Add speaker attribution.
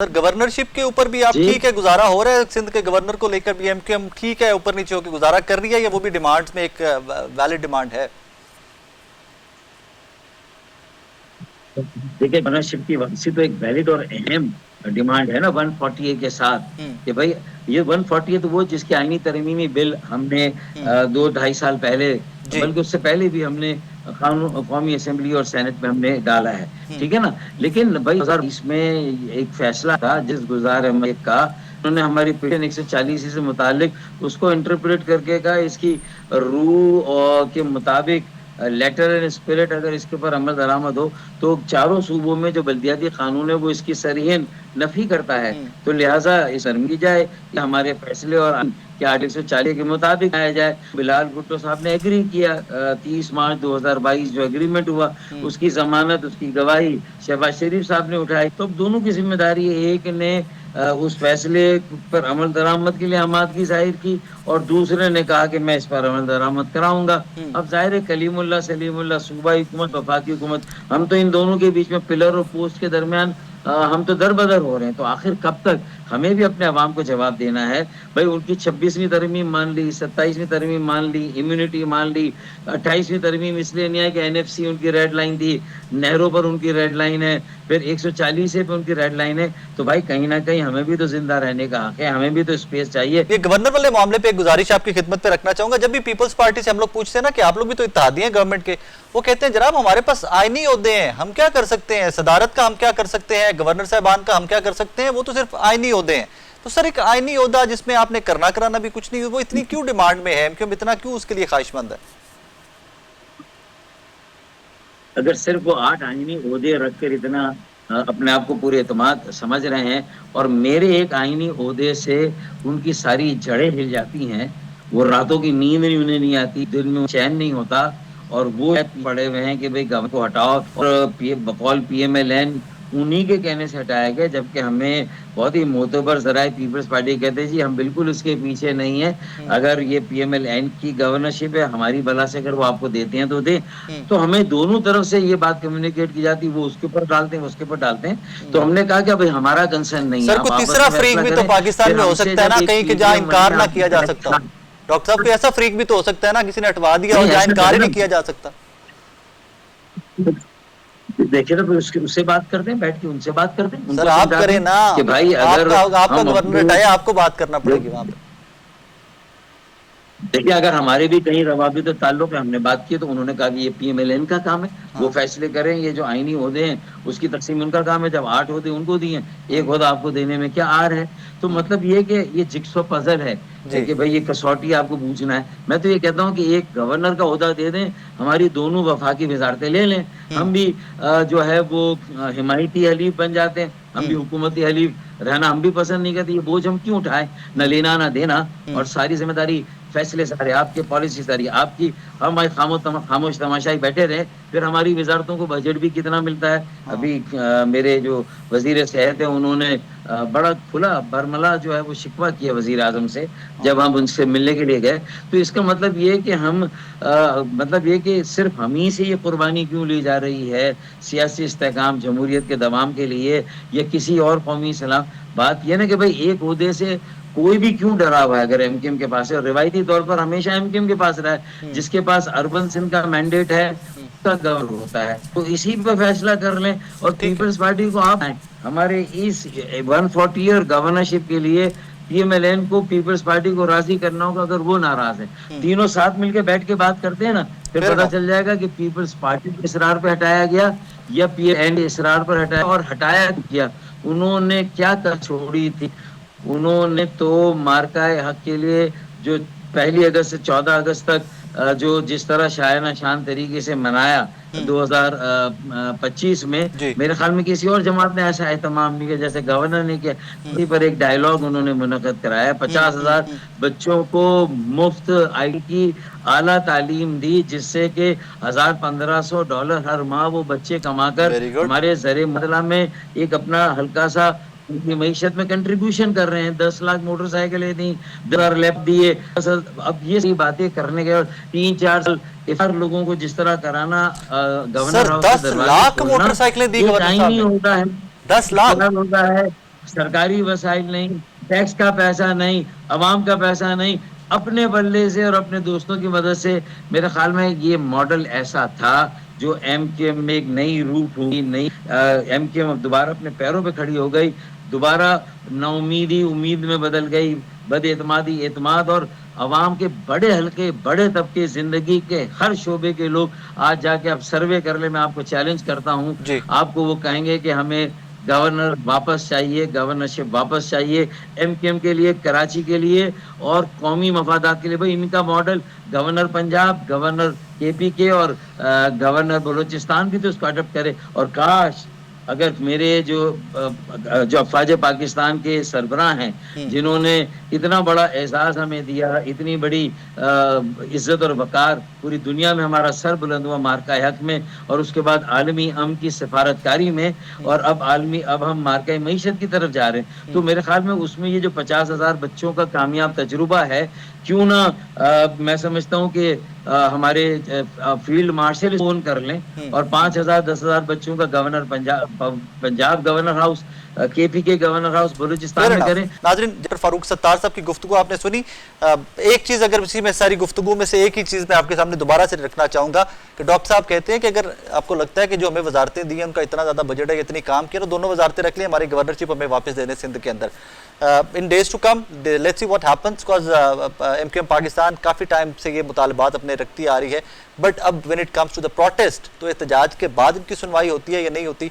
Speaker 1: Sir governorship के ऊपर भी आप
Speaker 2: जी
Speaker 1: ठीक है, गुजारा हो रहा है सिंध के गवर्नर को लेकर भी एमक्यूएम ठीक है, ऊपर नीचे होकर गुजारा कर रही है, या वो भी डिमांड्स में एक वैलिड डिमांड है?
Speaker 2: देखिए, गवर्नरशिप की वापसी तो एक वैलिड और अहम डिमांड है ना 140A के साथ कि भाई ये 140 तो वो जिसकी आईनी तरमीमी बिल हमने
Speaker 1: हम्म
Speaker 2: 2-2.5 साल पहले,
Speaker 1: जी
Speaker 2: बल्कि उससे पहले भी हमने कानून कौमी असेंबली और सेनेट में हमने डाला है। ठीक है ना। लेकिन भाई 2020 में एक फैसला था जिस गुजार अहमद का, उन्होंने हमारी पेटिशन 140 से मुतालिक उसको इंटरप्रेट करके कहा इसकी रूह और के मुताबिक लेटर एंड स्पिरिट अगर इसके ऊपर अमल दरामद हो तो चारों सूबों में जो बल्दियाती कानून है वो इसकी सरहीन नफी करता है। तो लिहाजा इस शर्मिंदी जाए कि हमारे फैसले और कि आर्टिकल 140 के मुताबिक आया जाए। बिलाल भुट्टो साहब ने एग्री किया। 30 मार्च 2022 जो एग्रीमेंट हुआ उसकी जमानत, उसकी गवाही शहबाज शरीफ साहब ने उठाई। तो दोनों की जिम्मेदारी है, एक ने उस फैसले पर अमल दरामद के लिए आमादगी जाहिर की और दूसरे ने कहा कि मैं इस पर अमल दरामद कराऊंगा। अब जाहिर है कलीमुल्लाह सलीमुल्लाह सूबाई हुकूमत वफाकी हुकूमत, हम तो इन दोनों के बीच में पिलर और पोस्ट के दरमियान हम तो दर बदर हो रहे हैं। तो आखिर कब तक हमें भी अपने अवाम को जवाब देना है। भाई उनकी 26वीं तरमीम मान ली, 27वीं तरमीम मान ली, इम्यूनिटी मान ली, 28वीं तरमीम इसलिए नहीं है कि एनएफसी उनकी रेड लाइन थी, नेहरू पर उनकी रेड लाइन है, फिर 140 पे उनकी रेड लाइन है। तो भाई कहीं ना कहीं हमें भी तो जिंदा रहने का हक है, हमें भी तो स्पेस चाहिए।
Speaker 1: ये गवर्नर वाले मामले पे एक गुजारिश आपकी खिदमत पे रखना चाहूंगा। जब भी पीपल्स पार्टी से हम लोग पूछते हैं ना कि आप लोग भी तो इत्तेहादी हैं गवर्नमेंट के, वो कहते हैं जनाब हमारे पास आईनी ओहदे हैं, हम क्या कर सकते हैं, सदारत का हम क्या कर सकते हैं, गवर्नर साहबान का हम क्या कर सकते हैं, वो तो सिर्फ आईनी ओहदे हैं। तो सर एक आईनी ओहदा जिसमें आपने करना कराना भी कुछ नहीं, वो इतनी क्यों डिमांड में है, क्यों इतना क्यों उसके लिए ख्वाहिशमंद है?
Speaker 2: अगर सिर्फ वो 8 आईनी ओहदे रखकर इतना अपने आप को पूरे एतमाद समझ रहे हैं और मेरे एक आईनी ओहदे से उनकी सारी जड़ें हिल जाती हैं, वो रातों की नींद नहीं उन्हें नहीं आती, दिन में चैन नहीं होता और वो पड़े हुए हैं कि भाई गवर्नमेंट को हटाओ, और बकौल PMLN उन्हीं के कहने से हटाया गया, जबकि हमें बहुत ही मोतबर जराए पीपल्स पार्टी कहते हैं जी हम बिल्कुल उसके पीछे नहीं है। अगर ये PMLN की गवर्नरशिप है हमारी बला से अगर वो आपको देते हैं तो दे। तो हमें दोनों तरफ से ये बात कम्युनिकेट की जाती है, वो उसके ऊपर डालते हैं, उसके ऊपर डालते हैं। तो हमने कहा कि भाई हमारा कंसर्न नहीं है।
Speaker 1: सर को तीसरा फ्रीक भी तो पाकिस्तान में हो सकता है ना, कहीं के जहाँ इनकार ना किया जा सकता हो। डॉक्टर साहब कोई ऐसा फ्रीक भी तो हो सकता है ना, किसी ने हटवा दिया और जहाँ इनकार नहीं किया जा सकता।
Speaker 2: देखिए तो उससे बात करते हैं, बैठ के उनसे बात करते हैं।
Speaker 1: सर आप करें ना
Speaker 2: कि भाई अगर
Speaker 1: आपका गवर्नर हटाया, आपको बात करना पड़ेगी वहां पे।
Speaker 2: देखिए अगर हमारे भी कहीं रवाबित ताल्लुक है, हमने बात की तो उन्होंने कहा कि ये PMLN का काम है, वो फैसले करें, ये जो आईनी ओहदे हैं उसकी तकसीम उनका काम है। जब 8 ओहदे उनको दिए, एक ओहदा आपको देने में क्या आर है। तो मतलब ये कि ये जिक्सो पजल है कि भाई ये कसौटी आपको पूछना है। मैं तो ये कहता हूँ कि एक गवर्नर का ओहदा दे दें, हमारी दोनों वफाकी वजारतें ले लें, हम भी जो है वो हिमायती हलीफ बन जाते हैं, हम भी हुकूमती हलीफ रहना हम भी पसंद नहीं करते। ये बोझ हम क्यों उठाए, न लेना ना देना, और सारी जिम्मेदारी फैसले सारे आपके, पॉलिसी सारी आपकी, हम खामोश तमाशाई बैठे रहे। फिर हमारी वजारतों को बजट भी कितना मिलता है। अभी मेरे जो वजीर सेहत है उन्होंने बड़ा खुला बरमला जो है वो शिकवा किया वजीर आजम से जब हम उनसे मिलने के लिए गए। तो इसका मतलब ये कि हम मतलब ये कि सिर्फ हम ही से ये कुर्बानी क्यों ली जा रही है सियासी इस्तेकाम जमहूरियत के दवाम के लिए, या किसी और कौमी सलाम। बात यह ना कि भाई एक ओहदे से कोई भी क्यों डरा हुआ है अगर MQM के पास है, और रिवायती तौर पर हमेशा MQM के पास रहा है। जिसके पास अर्बन सिंध का मैंडेट है उसका गवर्नर होता है, तो इसी पर फैसला कर लें। और पीपल्स पार्टी को आप हमारे इस 140 ईयर गवर्नरशिप के लिए PMLN को, पीपल्स पार्टी को राजी करना होगा। अगर वो नाराज है, तीनों साथ मिलकर बैठ के बात करते हैं ना, फिर पता चल जाएगा कि पीपल्स पार्टी के इसरार पे हटाया गया या PMLN इसरार पर हटाया, और हटाया किया उन्होंने क्या कर छोड़ी थी। उन्होंने तो मार्काए हक के लिए जो 1 अगस्त से 14 अगस्त तक जो जिस तरह शायना शान तरीके से मनाया 2025 में, मेरे ख्याल में किसी और जमात ने ऐसा एहतमाम नहीं किया जैसे गवर्नर ने किया। इसी पर एक डायलॉग उन्होंने मुनक़द कराया, 50,000 बच्चों को मुफ्त आई की आला तालीम दी, जिससे कि $1,500 हर माह वो बच्चे कमाकर हमारे ज़रे मदला में एक अपना हल्का सा उनकी मईशत में कंट्रीब्यूशन कर रहे हैं। 10 लाख मोटरसाइकिलें दी, 10 लैप दिए। अब ये सही बातें करने के बाद 3-4 साल लोगों को जिस तरह कराना गवर्नर हाउस
Speaker 1: 10 लाख मोटरसाइकिलें दी गवर्नर साहब ने।
Speaker 2: होता है
Speaker 1: 10 लाख
Speaker 2: होता है। سرکاری وسائل نہیں, ٹیکس کا پیسہ نہیں, عوام کا پیسہ نہیں, اپنے بلے سے اور اپنے دوستوں کی مدد سے. میرے خیال میں یہ ماڈل ایسا تھا جو ایم کیو ایم میں ایک نئی روح ہوئی, نئی ایم کیو ایم دوبارہ اپنے پیروں پہ کھڑی ہو گئی, دوبارہ نا امیدی امید میں بدل گئی, بد اعتمادی اعتماد, اور عوام کے بڑے حلقے, بڑے طبقے, زندگی کے ہر شعبے کے لوگ آج جا کے اب سروے کر لیں, میں آپ کو چیلنج کرتا ہوں,
Speaker 1: جی
Speaker 2: آپ کو وہ کہیں گے کہ ہمیں گورنر واپس چاہیے, گورنرشپ واپس چاہیے ایم کیو ایم کے لیے, کراچی کے لیے اور قومی مفادات کے لیے. بھائی ان کا ماڈل گورنر پنجاب, گورنر کے پی کے اور گورنر بلوچستان بھی تو اس کو اڈاپٹ کرے. اور کاش اگر میرے جو افواج پاکستان کے سربراہ ہیں, جنہوں نے اتنا بڑا اعزاز ہمیں دیا, اتنی بڑی عزت اور وقار, پوری دنیا میں ہمارا سر بلند ہوا مارکہ حق میں, اور اس کے بعد عالمی امن کی سفارتکاری میں, اور اب ہم مارکہ معیشت کی طرف جا رہے ہیں. تو میرے خیال میں اس میں یہ جو 50,000 بچوں کا کامیاب تجربہ ہے, کیوں نہ میں سمجھتا ہوں کہ ہمارے فیلڈ مارشل فون کر لیں اور 5,000 10,000 بچوں کا گورنر پنجاب گورنر ہاؤس, کے پی کے گورنر ہاؤس بلوچستان میں کریں.
Speaker 1: ناظرین, ڈاکٹر فاروق ستار صاحب کی گفتگو آپ نے سنی. ایک چیز اگر اسی میں ساری گفتگو میں سے ایک ہی چیز میں آپ کے سامنے دوبارہ سے رکھنا چاہوں گا کہ ڈاکٹر صاحب کہتے ہیں کہ اگر آپ کو لگتا ہے کہ جو ہمیں وزارتیں دی ہیں ان کا اتنا زیادہ بجٹ ہے, اتنی کام کیا, تو دونوں وزارتیں رکھ لیں, ہماری گورنرشپ ہمیں واپس دے دیں سندھ کے اندر. In days to come let's see what happens, because M Q M Pakistan کافی ٹائم سے یہ مطالبات اپنے رکھتی آ رہی ہے, بٹ اب when it comes to the protest, تو احتجاج کے بعد ان کی سنوائی ہوتی ہے یا نہیں ہوتی,